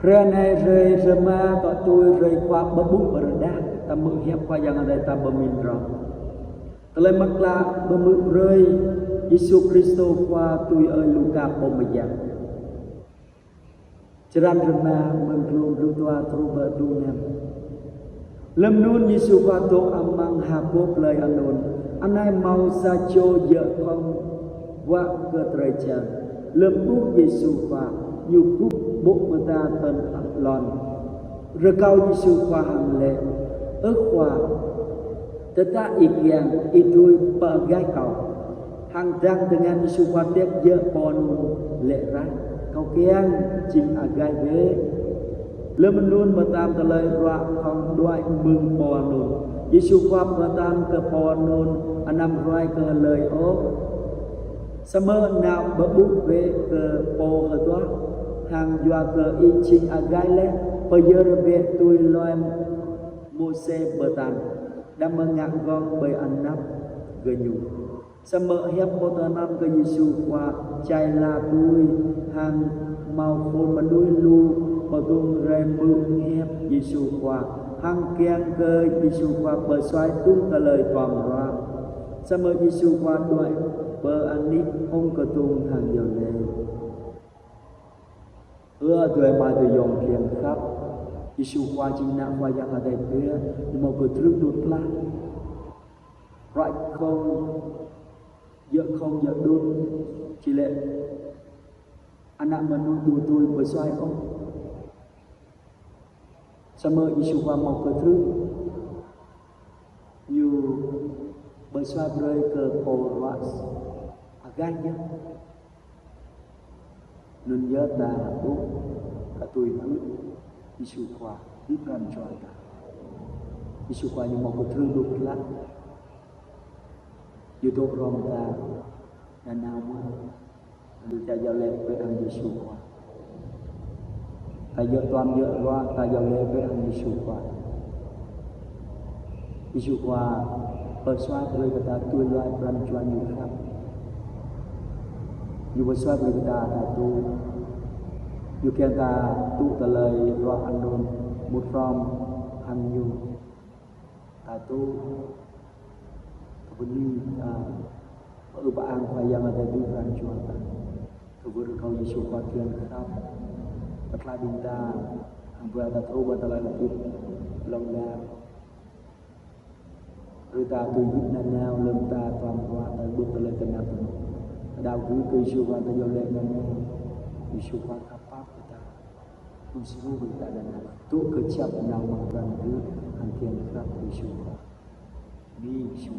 Rơi này rơi rơi ma tọa tôi rơi qua bờ bút bờ đá ta mượn hiệp qua yang ada ta bờ min rong. Terlebih maklah bờ mượn rơi Yesus Christo qua tôi ơi Luka Pomaya. Ceran rema mengklum lutua truba dunia. Lem nun Yesus qua to amang habop lời anon. Anai mau sa cho giờ không wa ke treja. Lem buk Yesus qua Yukub buk mata ten lon. Rekau Yesus qua hàng lệ ước qua teta ikian itu bagai kau hangdang dengan Yesus qua tiếp giờ pon lệ ra kau kian chim agai ve lem nun matam telai ra không đuai mừng pon nun Yesus qua matam ke pon nun anam roi ke lời ốp sama nào berbuk ve ke po tua hàng dua ke iching agai le Payerbe tui loem Mose betan dan menganggong bay anak genyu. Sama hiap potanam ke Yesus qua chai la tui hang mau phun mandui lu patung rem mương hiap Yesus qua hang kiang ke Yesus qua bờ xoay tung cả lời toàn ra. Sama Yesus qua đuổi bờ anik ông cơ tung hàng dầu lệ. Tuai mai tu yong kiang khap Yesus qua chính nặng qua yang ada dia mau ke truk đốt la right không giờ đốt chỉ lệ anak menunggu tôi bersuai không sama Yesus qua mau ke truk you bersuai rơi ke polwas agaknya nun nhớ ta tốt cả tôi cứ Yesus qua biết làm cho ta Yesus qua như một cái thứ đục lắm như tôi rong ta là nào mà được ta giao lệ với anh Yesus qua ta giao toàn dựa qua ta giao lệ với anh Yesus qua bersuat với kita tôi loại làm cho anh nhiều khác như bersuat với kita tu Yukianta tu talai roh andon mutram hanyu tatu kebuni perubahan yang ada di rancuan kubur kau Yesus bagian kerap telah dinta hampir ada terubat telah lebih longgar rita tu hít nanyau lem ta toàn qua tại bút talai kenap đào cứ Yesus qua tại dòng lệ nanyau Yesus qua Unsur kita dan tu kecap yang mengganti hantian kerap Yesus. Ni Yesus.